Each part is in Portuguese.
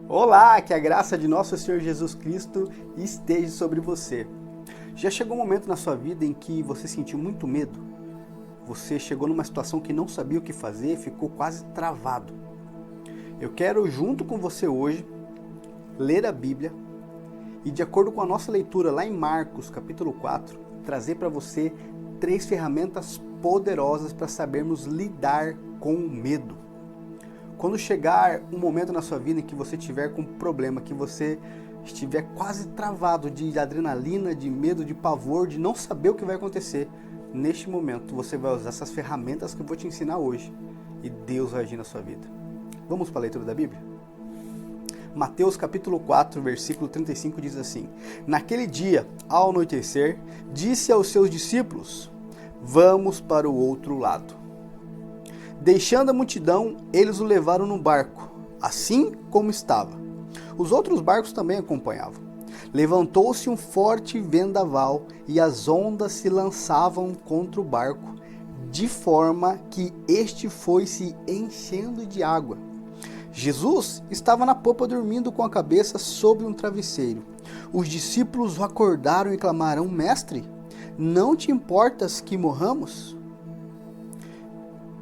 Olá, que a graça de nosso Senhor Jesus Cristo esteja sobre você. Já chegou um momento na sua vida em que você sentiu muito medo? Você chegou numa situação que não sabia o que fazer, ficou quase travado. Eu quero, junto com você hoje, ler a Bíblia e, de acordo com a nossa leitura lá em Marcos, capítulo 4, trazer para você 3 ferramentas poderosas para sabermos lidar com o medo. Quando chegar um momento na sua vida em que você estiver com um problema, que você estiver quase travado de adrenalina, de medo, de pavor, de não saber o que vai acontecer, neste momento você vai usar essas ferramentas que eu vou te ensinar hoje e Deus vai agir na sua vida. Vamos para a leitura da Bíblia? Mateus capítulo 4, versículo 35 diz assim: Naquele dia, ao anoitecer, disse aos seus discípulos: Vamos para o outro lado. Deixando a multidão, eles o levaram no barco, assim como estava. Os outros barcos também acompanhavam. Levantou-se um forte vendaval e as ondas se lançavam contra o barco, de forma que este foi se enchendo de água. Jesus estava na popa dormindo com a cabeça sobre um travesseiro. Os discípulos o acordaram e clamaram: Mestre, não te importas que morramos?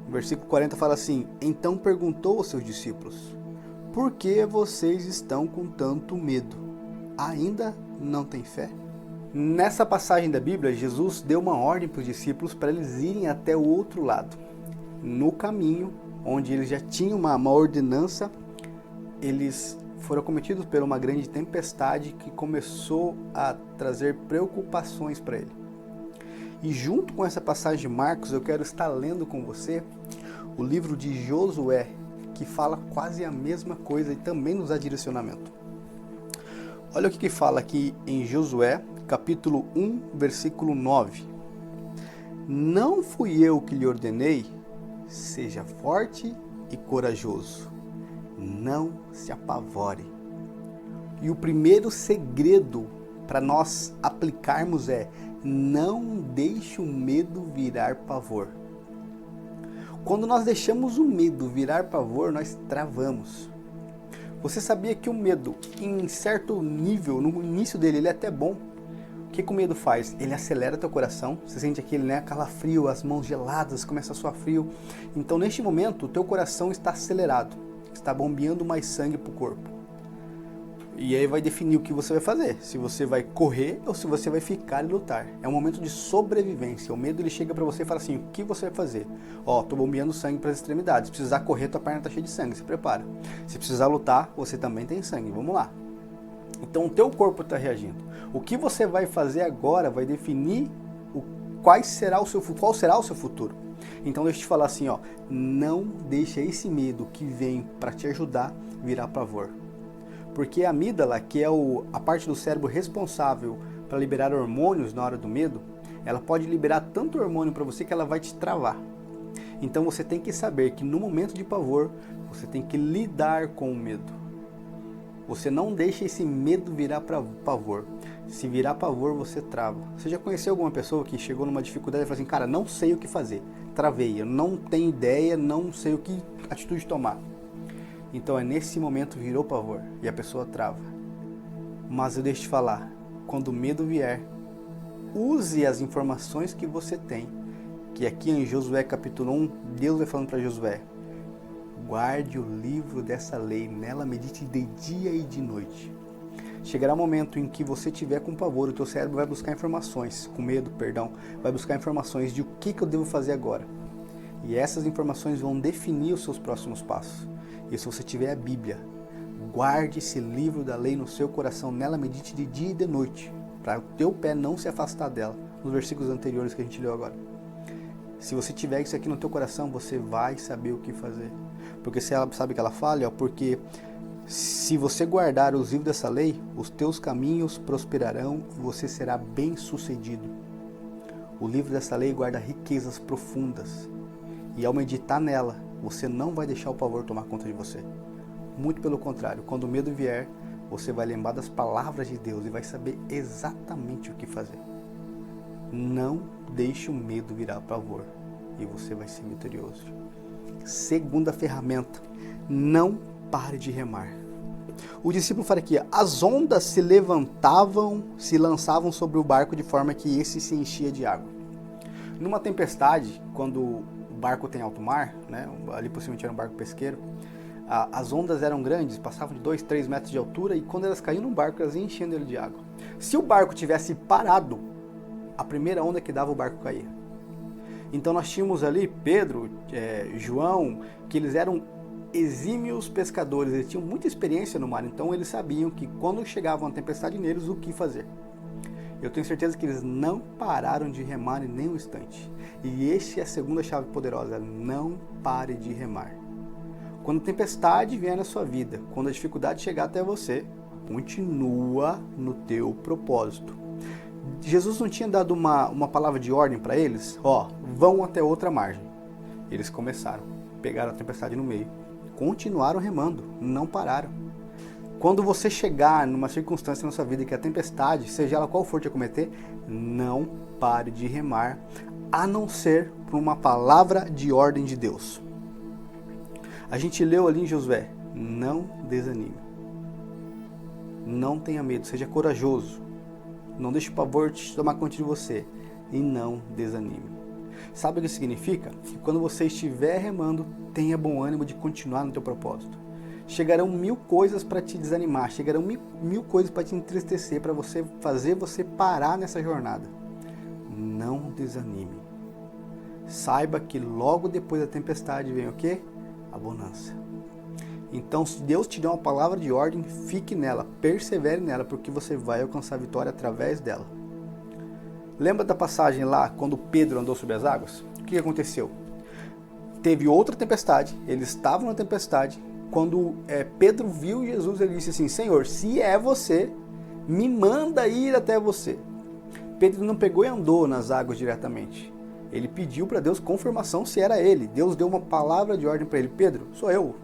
O versículo 40 fala assim: Então perguntou aos seus discípulos: Por que vocês estão com tanto medo? Ainda não têm fé? Nessa passagem da Bíblia, Jesus deu uma ordem para os discípulos para eles irem até o outro lado. No caminho, onde eles já tinham uma ordenança, eles foram acometidos por uma grande tempestade que começou a trazer preocupações para ele. E junto com essa passagem de Marcos, eu quero estar lendo com você o livro de Josué, que fala quase a mesma coisa e também nos dá direcionamento. Olha o que fala aqui em Josué, capítulo 1, versículo 9. Não fui eu que lhe ordenei, seja forte e corajoso, não se apavore. E o primeiro segredo para nós aplicarmos é: não deixe o medo virar pavor. Quando nós deixamos o medo virar pavor, nós travamos. Você sabia que o medo, em certo nível, no início dele, ele é até bom? O que o medo faz? Ele acelera teu coração, você sente aquele calafrio, as mãos geladas, começa a suar frio. Então, neste momento, o teu coração está acelerado, está bombeando mais sangue para o corpo. E aí vai definir o que você vai fazer, se você vai correr ou se você vai ficar e lutar. É um momento de sobrevivência. O medo ele chega para você e fala assim: o que você vai fazer? Tô bombeando sangue para as extremidades. Se precisar correr, tua perna tá cheia de sangue, se prepara. Se precisar lutar, você também tem sangue, vamos lá. Então o teu corpo está reagindo. O que você vai fazer agora vai definir qual será o seu futuro. Então deixa eu te falar assim, não deixa esse medo que vem para te ajudar virar pavor. Porque a amígdala, que é a parte do cérebro responsável para liberar hormônios na hora do medo, ela pode liberar tanto hormônio para você que ela vai te travar. Então você tem que saber que no momento de pavor, você tem que lidar com o medo. Você não deixa esse medo virar pavor. Se virar pavor, você trava. Você já conheceu alguma pessoa que chegou numa dificuldade e falou assim: cara, não sei o que fazer, travei, eu não tenho ideia, não sei o que atitude tomar. Então é nesse momento virou pavor e a pessoa trava. Mas eu deixo te falar, quando o medo vier, use as informações que você tem, que aqui em Josué capítulo 1, Deus vai falando para Josué: guarde o livro dessa lei, nela medite de dia e de noite. Chegará um momento em que você tiver com pavor, o teu cérebro vai buscar informações, com medo, vai buscar informações de o que eu devo fazer agora. E essas informações vão definir os seus próximos passos. E se você tiver a Bíblia, guarde esse livro da lei no seu coração, nela medite de dia e de noite, para o teu pé não se afastar dela, nos versículos anteriores que a gente leu agora. Se você tiver isso aqui no teu coração, você vai saber o que fazer. Porque se ela sabe que ela fala, porque se você guardar os livros dessa lei, os teus caminhos prosperarão e você será bem sucedido. O livro dessa lei guarda riquezas profundas. E ao meditar nela, você não vai deixar o pavor tomar conta de você. Muito pelo contrário, quando o medo vier, você vai lembrar das palavras de Deus e vai saber exatamente o que fazer. Não deixe o medo virar pavor e você vai ser vitorioso. Segunda ferramenta: não pare de remar. o discípulo fala aqui, as ondas se levantavam, se lançavam sobre o barco de forma que esse se enchia de água. Numa tempestade, quando o barco tem alto mar, né, ali possivelmente era um barco pesqueiro, as ondas eram grandes, passavam de 2, 3 metros de altura, e quando elas caíam no barco, elas iam enchendo ele de água. Se o barco tivesse parado, a primeira onda que dava, o barco caía. Então nós tínhamos ali Pedro, João, que eles eram exímios pescadores, eles tinham muita experiência no mar, então eles sabiam que quando chegava uma tempestade neles, o que fazer. Eu tenho certeza que eles não pararam de remar em nenhum instante. E esta é a segunda chave poderosa, não pare de remar. Quando a tempestade vier na sua vida, quando a dificuldade chegar até você, continua no teu propósito. Jesus não tinha dado uma palavra de ordem para eles? Vão até outra margem. Eles começaram, pegaram a tempestade no meio, continuaram remando, não pararam. Quando você chegar numa circunstância na sua vida que a tempestade, seja ela qual for te acometer, não pare de remar, a não ser por uma palavra de ordem de Deus. A gente leu ali em Josué, não desanime. Não tenha medo, seja corajoso. Não deixe o pavor te tomar conta de você e não desanime. Sabe o que significa? Que quando você estiver remando, tenha bom ânimo de continuar no teu propósito. Chegarão 1000 coisas para te desanimar, chegarão mil coisas para te entristecer, para fazer você parar nessa jornada. Não desanime. Saiba que logo depois da tempestade vem o quê? A bonança. Então, se Deus te der uma palavra de ordem, fique nela, persevere nela, porque você vai alcançar a vitória através dela. Lembra da passagem lá, quando Pedro andou sobre as águas? O que aconteceu? Teve outra tempestade, eles estavam na tempestade. Quando Pedro viu Jesus, ele disse assim, Senhor, se é você, me manda ir até você. Pedro não pegou e andou nas águas diretamente. Ele pediu para Deus confirmação se era ele. Deus deu uma palavra de ordem para ele. Pedro, sou eu.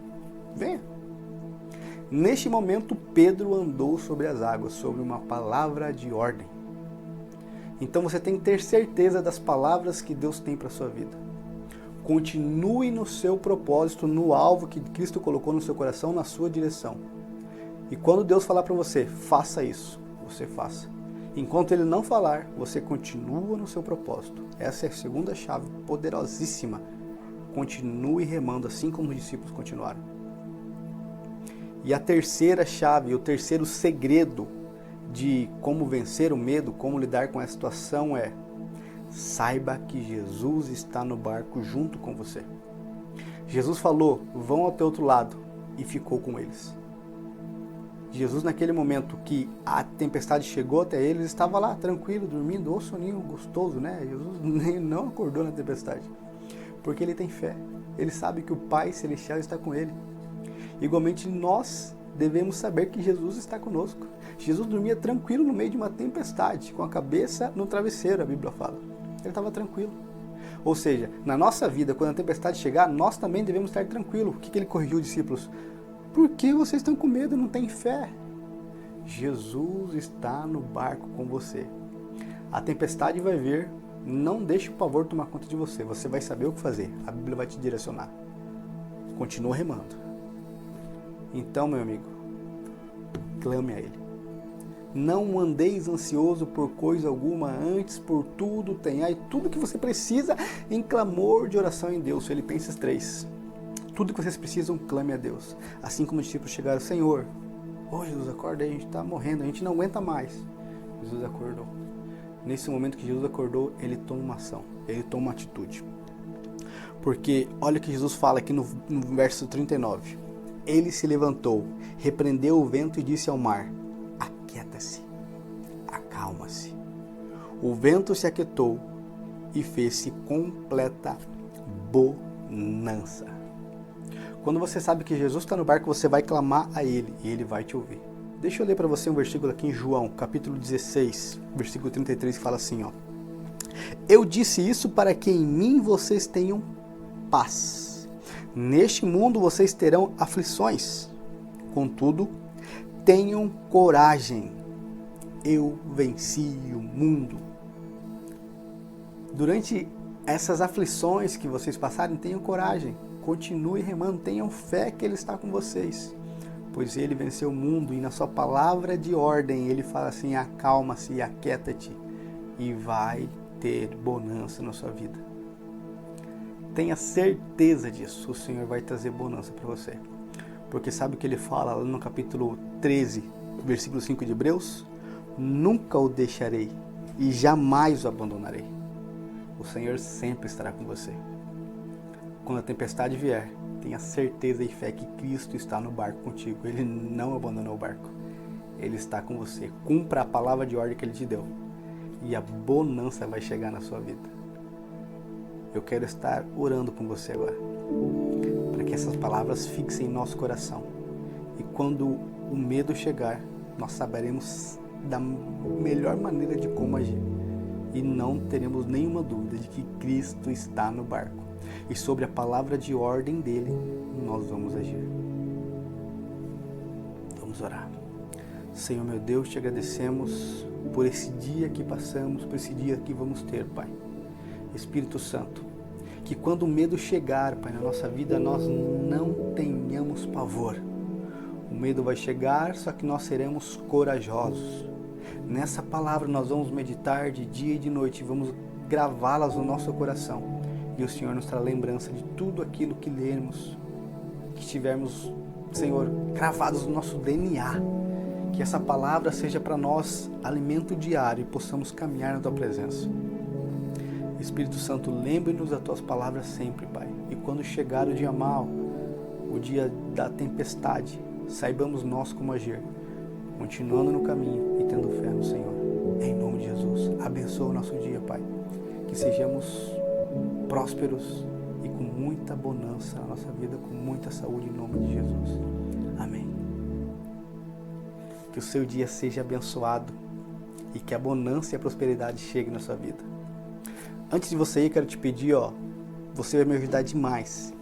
Venha. Neste momento, Pedro andou sobre as águas, sobre uma palavra de ordem. Então você tem que ter certeza das palavras que Deus tem para a sua vida. Continue no seu propósito, no alvo que Cristo colocou no seu coração, na sua direção. E quando Deus falar para você, faça isso, você faça. Enquanto Ele não falar, você continua no seu propósito. Essa é a segunda chave poderosíssima. Continue remando assim como os discípulos continuaram. E a terceira chave, o terceiro segredo de como vencer o medo, como lidar com essa situação é: saiba que Jesus está no barco junto com você. Jesus falou, vão até outro lado, e ficou com eles. Jesus, naquele momento que a tempestade chegou até eles, estava lá, tranquilo, dormindo, soninho gostoso, né? Jesus não acordou na tempestade, porque ele tem fé. Ele sabe que o Pai Celestial está com ele. Igualmente, nós devemos saber que Jesus está conosco. Jesus dormia tranquilo no meio de uma tempestade, com a cabeça no travesseiro, a Bíblia fala. Ele estava tranquilo. Ou seja, na nossa vida, quando a tempestade chegar, nós também devemos estar tranquilos. O que ele corrigiu os discípulos? Por que vocês estão com medo, não têm fé? Jesus está no barco com você. A tempestade vai vir, não deixe o pavor tomar conta de você. Você vai saber o que fazer, a Bíblia vai te direcionar. Continua remando. Então, meu amigo, clame a Ele. Não andeis ansioso por coisa alguma, antes por tudo tenhai tudo que você precisa em clamor de oração em Deus. Filipenses 3. Tudo que vocês precisam, clame a Deus. Assim como os discípulos chegaram, Senhor, Jesus, acorda aí, a gente está morrendo, a gente não aguenta mais. Jesus acordou. Nesse momento que Jesus acordou, Ele toma uma ação, Ele toma uma atitude. Porque olha o que Jesus fala aqui no verso 39. Ele se levantou, repreendeu o vento e disse ao mar, aquieta-se, acalma-se. O vento se aquietou e fez-se completa bonança. Quando você sabe que Jesus está no barco, você vai clamar a Ele e Ele vai te ouvir. Deixa eu ler para você um versículo aqui em João, capítulo 16, versículo 33, que fala assim, ó. Eu disse isso para que em mim vocês tenham paz. Neste mundo vocês terão aflições. Contudo, tenham coragem. Eu venci o mundo. Durante essas aflições que vocês passarem, tenham coragem. Continue remando, tenham fé que Ele está com vocês. pois ele venceu o mundo, e na sua palavra de ordem ele fala assim: acalma-se e aquieta-te, e vai ter bonança na sua vida. Tenha certeza disso, o Senhor vai trazer bonança para você. Porque sabe o que ele fala lá no capítulo 13, versículo 5 de Hebreus? Nunca o deixarei e jamais o abandonarei. O Senhor sempre estará com você. Quando a tempestade vier, tenha certeza e fé que Cristo está no barco contigo. Ele não abandonou o barco. Ele está com você. Cumpra a palavra de ordem que Ele te deu, e a bonança vai chegar na sua vida. Eu quero estar orando com você agora, para que essas palavras fixem em nosso coração. E quando o medo chegar, nós saberemos da melhor maneira de como agir. E não teremos nenhuma dúvida de que Cristo está no barco. E sobre a palavra de ordem dele, nós vamos agir. Vamos orar. Senhor meu Deus, te agradecemos por esse dia que passamos, por esse dia que vamos ter, Pai. Espírito Santo, que quando o medo chegar, Pai, na nossa vida, nós não tenhamos pavor. O medo vai chegar, só que nós seremos corajosos. Nessa palavra nós vamos meditar de dia e de noite, vamos gravá-las no nosso coração. E o Senhor nos trará lembrança de tudo aquilo que lermos, que estivermos, Senhor, gravados no nosso DNA. Que essa palavra seja para nós alimento diário e possamos caminhar na Tua presença. Espírito Santo, lembre-nos das Tuas palavras sempre, Pai. E quando chegar o dia mau, o dia da tempestade, saibamos nós como agir, continuando no caminho e tendo fé no Senhor. Em nome de Jesus, abençoa o nosso dia, Pai. Que sejamos prósperos e com muita bonança na nossa vida, com muita saúde, em nome de Jesus. Amém. Que o seu dia seja abençoado e que a bonança e a prosperidade cheguem na sua vida. Antes de você ir, quero te pedir, você vai me ajudar demais.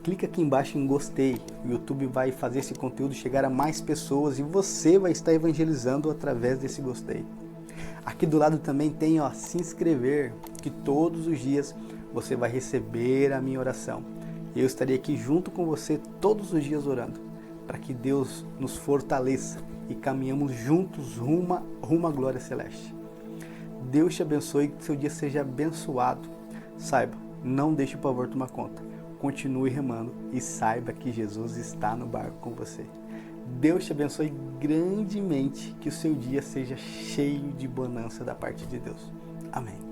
Clica aqui embaixo em gostei. O YouTube vai fazer esse conteúdo chegar a mais pessoas e você vai estar evangelizando através desse gostei. Aqui do lado também tem, se inscrever, que todos os dias você vai receber a minha oração. Eu estarei aqui junto com você todos os dias orando, para que Deus nos fortaleça e caminhamos juntos rumo à glória celeste. Deus te abençoe e que seu dia seja abençoado. Saiba, não deixe o pavor tomar conta. Continue remando e saiba que Jesus está no barco com você. Deus te abençoe grandemente, que o seu dia seja cheio de bonança da parte de Deus. Amém.